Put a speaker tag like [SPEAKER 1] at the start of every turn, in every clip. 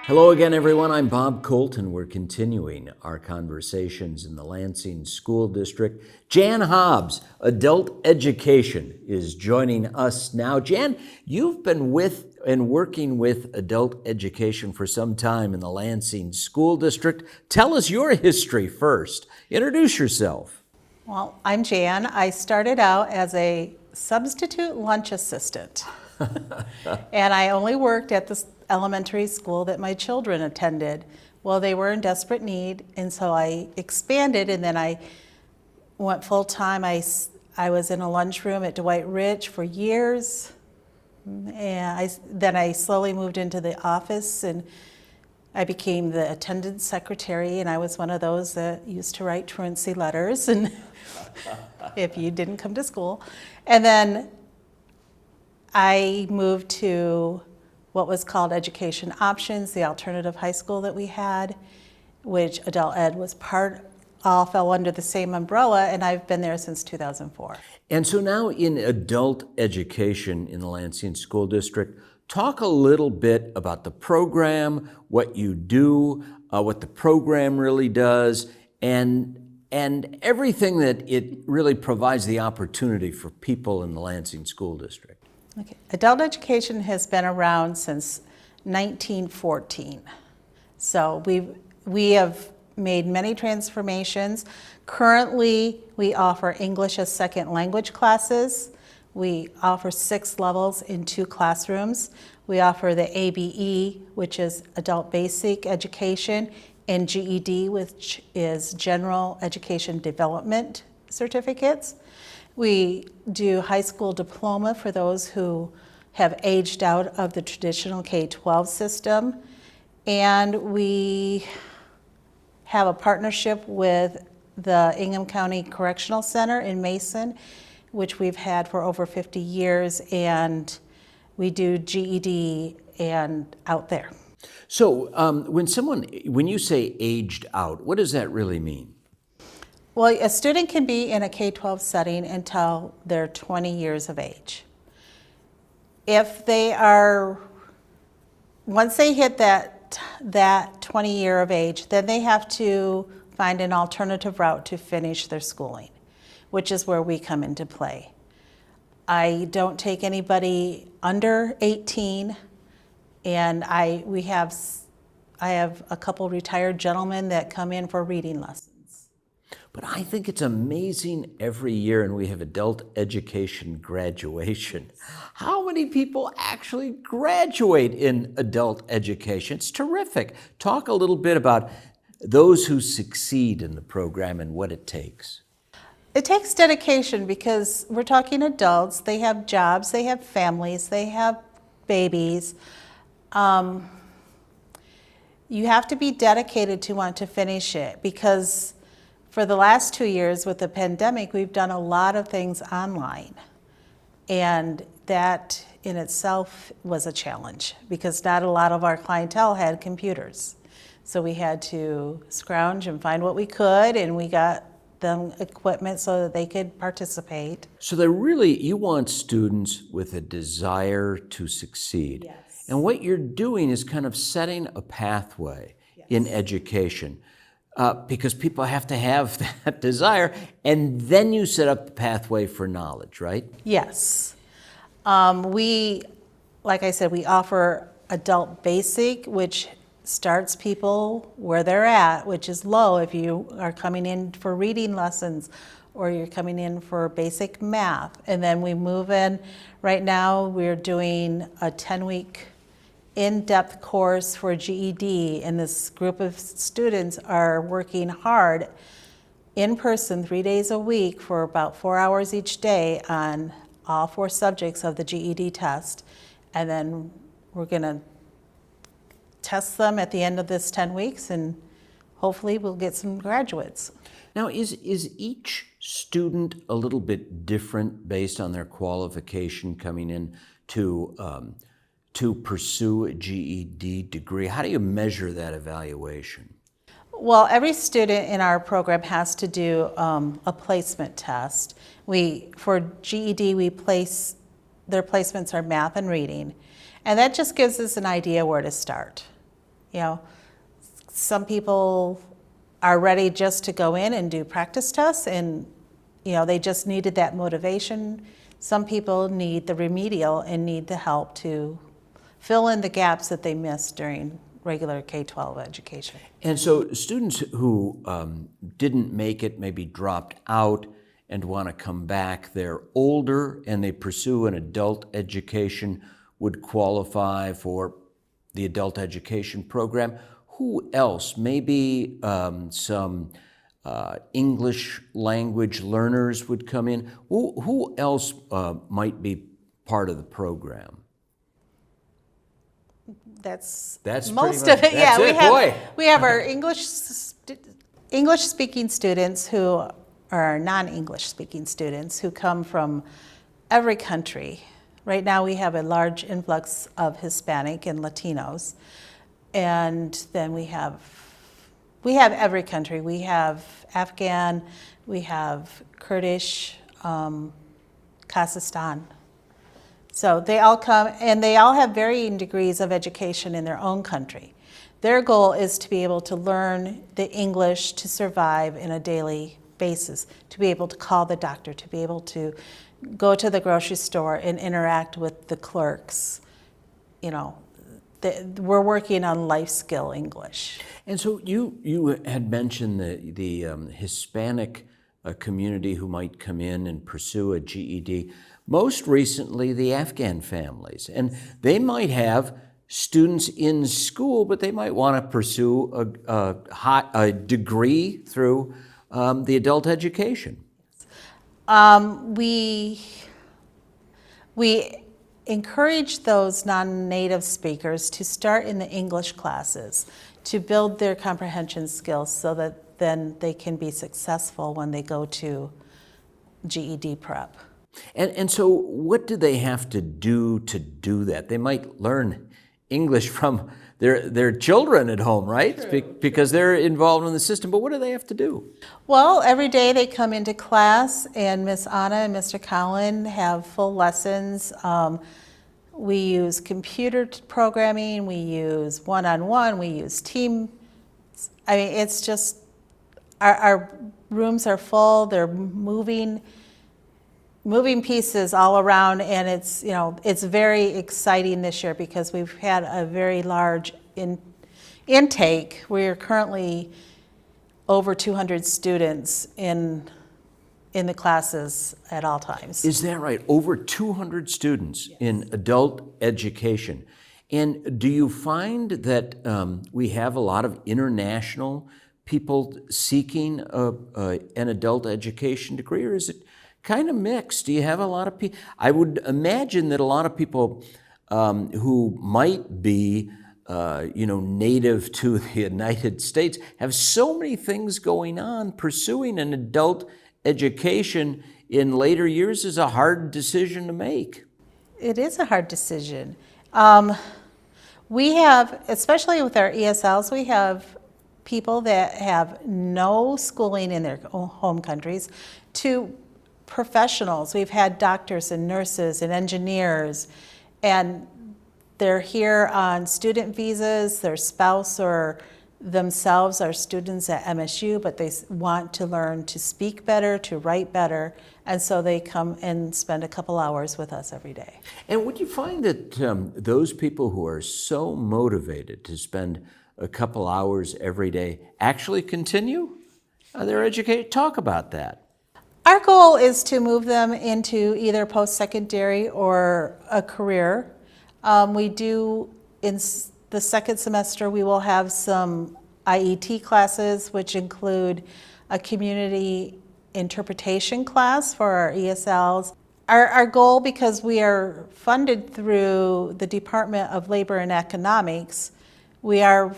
[SPEAKER 1] Hello again, everyone. I'm Bob Colton. We're continuing our conversations in the Lansing School District. Jan Hobbs, Adult Education, is joining us now. Jan, you've been with and working with adult education for some time in the Lansing School District. Tell us your history first. Introduce yourself.
[SPEAKER 2] Well, I'm Jan. I started out as a substitute lunch assistant. And I only worked at the elementary school that my children attended. Well, they were in desperate need, and so I expanded, and then I went full-time. I was in a lunchroom at Dwight Rich for years, and then I slowly moved into the office, and I became the attendance secretary, and I was one of those that used to write truancy letters and if you didn't come to school. And then I moved to what was called Education Options, the alternative high school that we had, which adult ed was all fell under the same umbrella, and I've been there since 2004.
[SPEAKER 1] And so now in adult education in the Lansing School District, talk a little bit about the program, what you do, what the program really does, and everything that it really provides the opportunity for people in the Lansing School District.
[SPEAKER 2] Okay. Adult education has been around since 1914. So we have made many transformations. Currently, we offer English as second language classes. We offer 6 levels in 2 classrooms. We offer the ABE, which is Adult Basic Education, and GED, which is General Education Development Certificates. We do high school diploma for those who have aged out of the traditional K-12 system. And we have a partnership with the Ingham County Correctional Center in Mason, which we've had for over 50 years, and we do GED and out there.
[SPEAKER 1] So when you say aged out, what does that really mean?
[SPEAKER 2] Well, a student can be in a K-12 setting until they're 20 years of age. If they once they hit that 20 year of age, then they have to find an alternative route to finish their schooling, which is where we come into play. I don't take anybody under 18, and I have a couple retired gentlemen that come in for reading lessons.
[SPEAKER 1] But I think it's amazing every year, and we have adult education graduation. How many people actually graduate in adult education? It's terrific. Talk a little bit about those who succeed in the program and what it takes.
[SPEAKER 2] It takes dedication because we're talking adults. They have jobs, they have families, they have babies. You have to be dedicated to want to finish it because for the last 2 years with the pandemic, we've done a lot of things online. And that in itself was a challenge because not a lot of our clientele had computers. So we had to scrounge and find what we could, and we got them equipment so that they could participate.
[SPEAKER 1] So you want students with a desire to succeed.
[SPEAKER 2] Yes.
[SPEAKER 1] And what you're doing is kind of setting a pathway in education. Because people have to have that desire, and then you set up the pathway for knowledge, right?
[SPEAKER 2] Yes. Like I said, we offer Adult Basic, which starts people where they're at, which is low if you are coming in for reading lessons or you're coming in for basic math. And then we move in. Right now, we're doing a 10-week in-depth course for GED, and this group of students are working hard in person 3 days a week for about 4 hours each day on all 4 subjects of the GED test. And then we're going to test them at the end of this 10 weeks, and hopefully we'll get some graduates.
[SPEAKER 1] Now, is each student a little bit different based on their qualification coming in to pursue a GED degree? How do you measure that evaluation?
[SPEAKER 2] Well, every student in our program has to do a placement test. For GED, we place their placements are math and reading. And that just gives us an idea where to start. You know, some people are ready just to go in and do practice tests and, you know, they just needed that motivation. Some people need the remedial and need the help to fill in the gaps that they missed during regular K-12 education.
[SPEAKER 1] And so students who didn't make it, maybe dropped out and want to come back, they're older and they pursue an adult education, would qualify for the adult education program. Who else? Maybe some English language learners would come in. Who else might be part of the program?
[SPEAKER 2] That's
[SPEAKER 1] That's
[SPEAKER 2] most
[SPEAKER 1] pretty
[SPEAKER 2] of
[SPEAKER 1] much-
[SPEAKER 2] it. Yeah,
[SPEAKER 1] that's it, boy.
[SPEAKER 2] we have our English speaking students who are non-English speaking students who come from every country. Right now we have a large influx of Hispanic and Latinos, and then we have every country. We have Afghan, we have Kurdish, Kazakhstan. So they all come, and they all have varying degrees of education in their own country. Their goal is to be able to learn the English to survive in a daily basis, to be able to call the doctor, to be able to go to the grocery store and interact with the clerks. You know, we're working on life skill English.
[SPEAKER 1] And so you had mentioned the Hispanic community who might come in and pursue a GED. Most recently, the Afghan families. And they might have students in school, but they might want to pursue a degree through the adult education.
[SPEAKER 2] We encourage those non-native speakers to start in the English classes to build their comprehension skills so that then they can be successful when they go to GED prep.
[SPEAKER 1] And so what do they have to do that? They might learn English from their children at home, right? Because they're involved in the system, but what do they have to do?
[SPEAKER 2] Well, every day they come into class and Miss Anna and Mr. Collin have full lessons. We use computer programming, we use one-on-one, we use team. I mean, it's just, our rooms are full, they're moving pieces all around, and it's, you know, it's very exciting this year because we've had a very large intake. We're currently over 200 students in the classes at all times.
[SPEAKER 1] Is that right? Over 200 students in adult education. And do you find that we have a lot of international people seeking an adult education degree, or is it kind of mixed? Do you have a lot of people? I would imagine that a lot of people who might be native to the United States have so many things going on. Pursuing an adult education in later years is a hard decision to make.
[SPEAKER 2] It is a hard decision. We have, especially with our ESLs, we have people that have no schooling in their own home countries to professionals. We've had doctors and nurses and engineers, and they're here on student visas. Their spouse or themselves are students at MSU, but they want to learn to speak better, to write better, and so they come and spend a couple hours with us every day.
[SPEAKER 1] And would you find that those people who are so motivated to spend a couple hours every day actually continue their education? Talk about that.
[SPEAKER 2] Our goal is to move them into either post-secondary or a career. We do, in the second semester, we will have some IET classes, which include a community interpretation class for our ESLs. Our goal, because we are funded through the Department of Labor and Economics, we are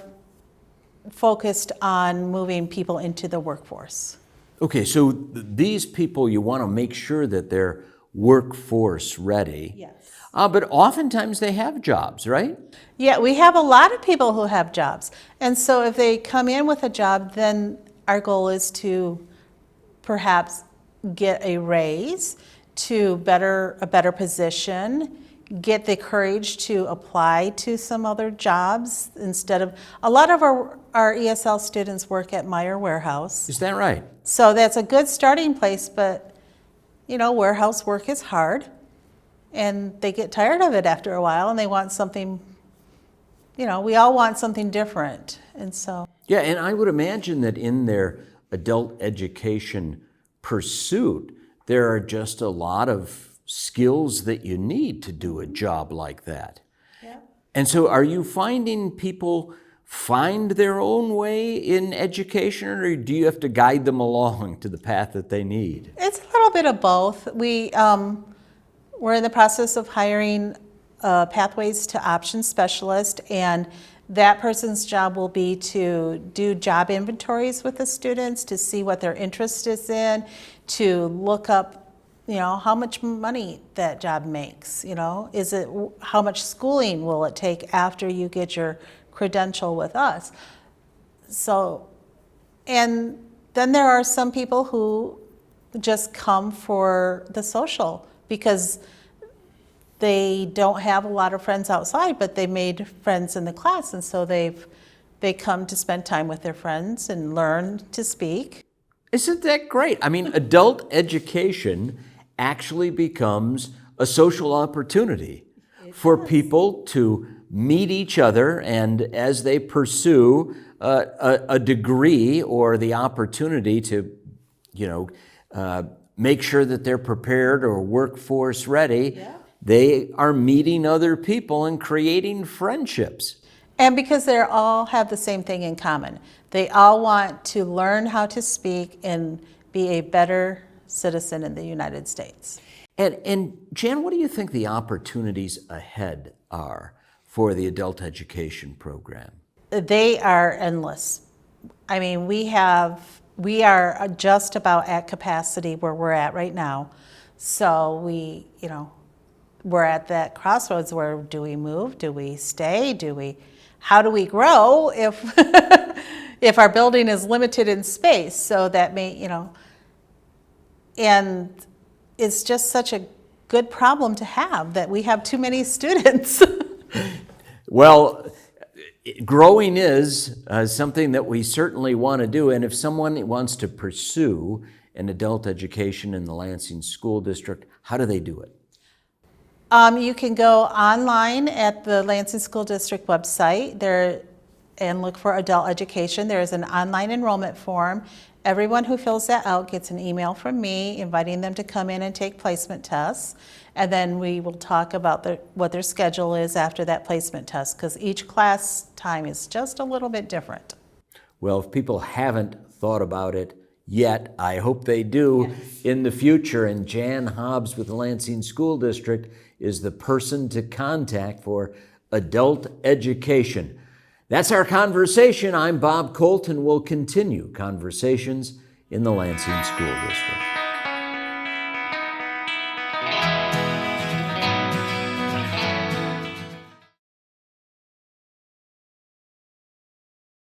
[SPEAKER 2] focused on moving people into the workforce.
[SPEAKER 1] Okay, so these people, you want to make sure that they're workforce ready.
[SPEAKER 2] Yes.
[SPEAKER 1] But oftentimes they have jobs, right?
[SPEAKER 2] Yeah, we have a lot of people who have jobs. And so if they come in with a job, then our goal is to perhaps get a raise, to a better position, get the courage to apply to some other jobs instead of, a lot of our ESL students work at Meyer Warehouse.
[SPEAKER 1] Is that right?
[SPEAKER 2] So that's a good starting place, but warehouse work is hard and they get tired of it after a while and they want something, we all want something different. And so.
[SPEAKER 1] Yeah, and I would imagine that in their adult education pursuit, there are just a lot of skills that you need to do a job like that.
[SPEAKER 2] Yeah.
[SPEAKER 1] And so are you finding people find their own way in education, or do you have to guide them along to the path that they need?
[SPEAKER 2] It's a little bit of both. We're in the process of hiring a Pathways to Options specialist, and that person's job will be to do job inventories with the students to see what their interest is in, to look up how much money that job makes, is it, how much schooling will it take after you get your credential with us? So, and then there are some people who just come for the social because they don't have a lot of friends outside, but they made friends in the class, and so they come to spend time with their friends and learn to speak.
[SPEAKER 1] Isn't that great? I mean, adult education actually becomes a social opportunity for people to meet each other, and as they pursue a degree or the opportunity to, make sure that they're prepared or workforce ready, they are meeting other people and creating friendships.
[SPEAKER 2] And because they all have the same thing in common. They all want to learn how to speak and be a better citizen in the United States.
[SPEAKER 1] And Jan, what do you think the opportunities ahead are for the adult education program?
[SPEAKER 2] They are endless. I mean, we are just about at capacity where we're at right now. So we're at that crossroads where do we move? Do we stay? How do we grow if if our building is limited in space? So that may, and it's just such a good problem to have that we have too many students.
[SPEAKER 1] Well, growing is something that we certainly want to do, and if someone wants to pursue an adult education in the Lansing School District, how do they do it?
[SPEAKER 2] You can go online at the Lansing School District website there and look for adult education. There is an online enrollment form. Everyone who fills that out gets an email from me inviting them to come in and take placement tests. And then we will talk about what their schedule is after that placement test, because each class time is just a little bit different.
[SPEAKER 1] Well, if people haven't thought about it yet, I hope they do in the future. And Jan Hobbs with the Lansing School District is the person to contact for adult education. That's our conversation. I'm Bob Colton. We'll continue conversations in the Lansing School District.